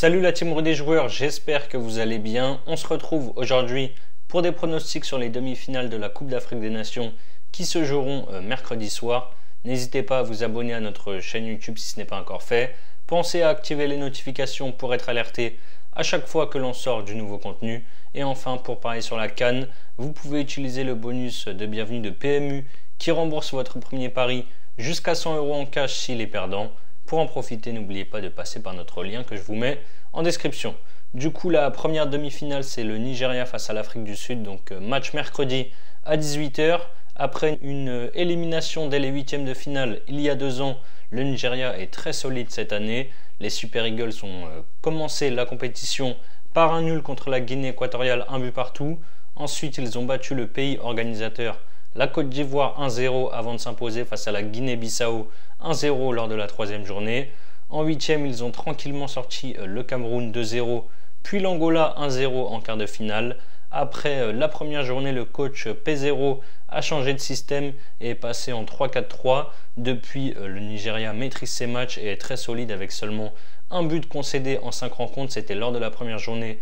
Salut la team des joueurs, j'espère que vous allez bien. On se retrouve aujourd'hui pour des pronostics sur les demi-finales de la Coupe d'Afrique des Nations qui se joueront mercredi soir. N'hésitez pas à vous abonner à notre chaîne YouTube si ce n'est pas encore fait. Pensez à activer les notifications pour être alerté à chaque fois que l'on sort du nouveau contenu. Et enfin, pour parier sur la CAN, vous pouvez utiliser le bonus de bienvenue de PMU qui rembourse votre premier pari jusqu'à 100 € en cash s'il est perdant. Pour en profiter, n'oubliez pas de passer par notre lien que je vous mets en description. Du coup, la première demi-finale, c'est le Nigeria face à l'Afrique du Sud. Donc match mercredi à 18 h. Après une élimination dès les huitièmes de finale il y a 2 ans, le Nigeria est très solide cette année. Les Super Eagles ont commencé la compétition par un nul contre la Guinée équatoriale, 1 but partout. Ensuite, ils ont battu le pays organisateur, la Côte d'Ivoire 1-0 avant de s'imposer face à la Guinée-Bissau 1-0 lors de la 3e journée. En 8e, ils ont tranquillement sorti le Cameroun 2-0, puis l'Angola 1-0 en quart de finale. Après la première journée, le coach P0 a changé de système et est passé en 3-4-3. Depuis, le Nigeria maîtrise ses matchs et est très solide avec seulement un but concédé en 5 rencontres. C'était lors de la première journée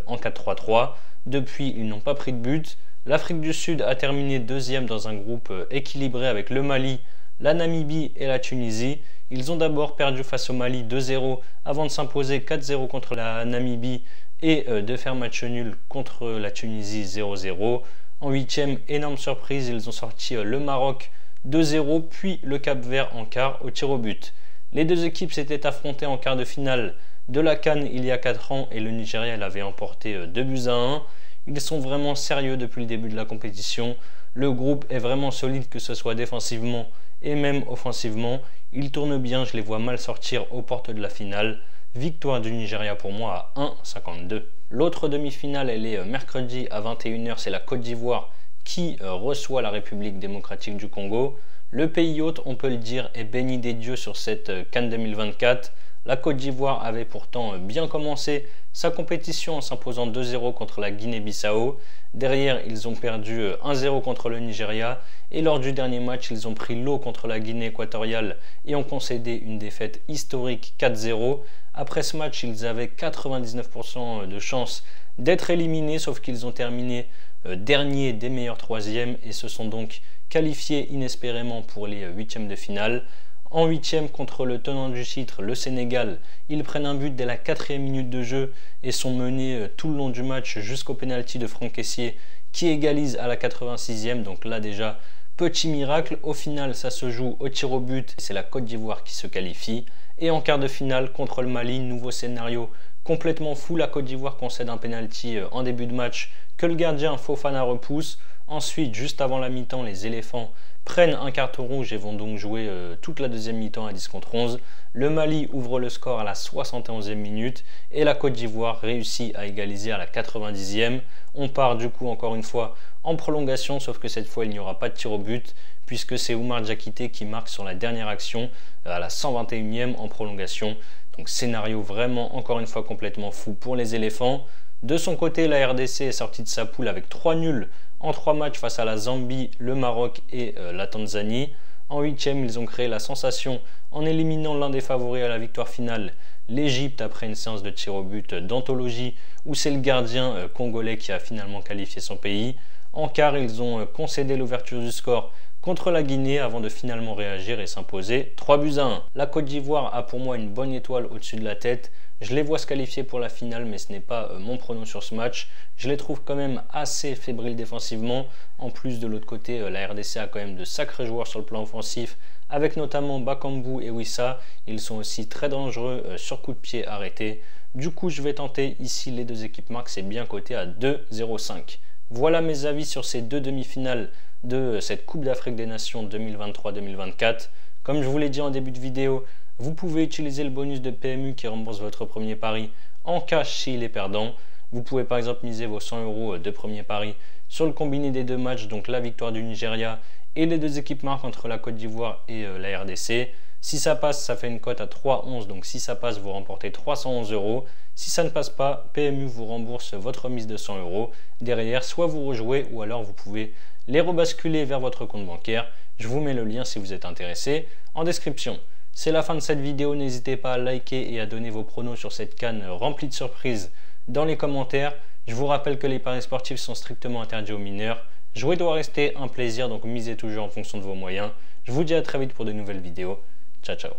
en 4-3-3. Depuis, ils n'ont pas pris de but. L'Afrique du Sud a terminé 2e dans un groupe équilibré avec le Mali, la Namibie et la Tunisie. Ils ont d'abord perdu face au Mali 2-0 avant de s'imposer 4-0 contre la Namibie et de faire match nul contre la Tunisie 0-0. En 8e, énorme surprise, ils ont sorti le Maroc 2-0 puis le Cap-Vert en quart au tir au but. Les deux équipes s'étaient affrontées en quart de finale de la CAN il y a 4 ans et le Nigeria l'avait emporté 2-1. Ils sont vraiment sérieux depuis le début de la compétition. Le groupe est vraiment solide, que ce soit défensivement et même offensivement. Ils tournent bien, je les vois mal sortir aux portes de la finale. Victoire du Nigeria pour moi à 1,52. L'autre demi-finale, elle est mercredi à 21 h. C'est la Côte d'Ivoire qui reçoit la République démocratique du Congo. Le pays hôte, on peut le dire, est béni des dieux sur cette CAN 2024. La Côte d'Ivoire avait pourtant bien commencé sa compétition en s'imposant 2-0 contre la Guinée-Bissau. Derrière, ils ont perdu 1-0 contre le Nigeria et lors du dernier match, ils ont pris l'eau contre la Guinée équatoriale et ont concédé une défaite historique 4-0. Après ce match, ils avaient 99% de chances d'être éliminés, sauf qu'ils ont terminé dernier des meilleurs 3e et se sont donc qualifiés inespérément pour les 8e de finale. En 8e contre le tenant du titre, le Sénégal, ils prennent un but dès la 4e minute de jeu et sont menés tout le long du match jusqu'au pénalty de Franck Kessié qui égalise à la 86e. Donc là déjà, petit miracle. Au final, ça se joue au tir au but. C'est la Côte d'Ivoire qui se qualifie. Et en quart de finale contre le Mali, nouveau scénario complètement fou. La Côte d'Ivoire concède un pénalty en début de match que le gardien Fofana repousse. Ensuite, juste avant la mi-temps, les éléphants prennent un carton rouge et vont donc jouer toute la deuxième mi-temps à 10 contre 11. Le Mali ouvre le score à la 71e minute et la Côte d'Ivoire réussit à égaliser à la 90e. On part du coup encore une fois en prolongation, sauf que cette fois il n'y aura pas de tir au but puisque c'est Oumar Diakité qui marque sur la dernière action à la 121e en prolongation. Donc scénario vraiment encore une fois complètement fou pour les éléphants. De son côté, la RDC est sortie de sa poule avec 3 nuls en 3 matchs face à la Zambie, le Maroc et la Tanzanie. En 8e, ils ont créé la sensation en éliminant l'un des favoris à la victoire finale, l'Égypte, après une séance de tir au but d'anthologie où c'est le gardien congolais qui a finalement qualifié son pays. En quart, ils ont concédé l'ouverture du score contre la Guinée avant de finalement réagir et s'imposer 3-1. La Côte d'Ivoire a pour moi une bonne étoile au-dessus de la tête. Je les vois se qualifier pour la finale, mais ce n'est pas mon pronom sur ce match. Je les trouve quand même assez fébriles défensivement. En plus, de l'autre côté, la RDC a quand même de sacrés joueurs sur le plan offensif, avec notamment Bakambu et Wissa. Ils sont aussi très dangereux sur coup de pied arrêté. Du coup, je vais tenter ici les deux équipes marques, c'est bien coté à 2,05. Voilà mes avis sur ces deux demi-finales de cette Coupe d'Afrique des Nations 2023-2024. Comme je vous l'ai dit en début de vidéo, vous pouvez utiliser le bonus de PMU qui rembourse votre premier pari en cash s'il est perdant. Vous pouvez par exemple miser vos 100 € de premier pari sur le combiné des deux matchs, donc la victoire du Nigeria et les deux équipes marques entre la Côte d'Ivoire et la RDC. Si ça passe, ça fait une cote à 3,11, donc si ça passe, vous remportez 311 €. Si ça ne passe pas, PMU vous rembourse votre mise de 100 €. Derrière, soit vous rejouez ou alors vous pouvez les rebasculer vers votre compte bancaire. Je vous mets le lien si vous êtes intéressé en description. C'est la fin de cette vidéo, n'hésitez pas à liker et à donner vos pronos sur cette CAN remplie de surprises dans les commentaires. Je vous rappelle que les paris sportifs sont strictement interdits aux mineurs. Jouer doit rester un plaisir, donc misez toujours en fonction de vos moyens. Je vous dis à très vite pour de nouvelles vidéos. Ciao ciao.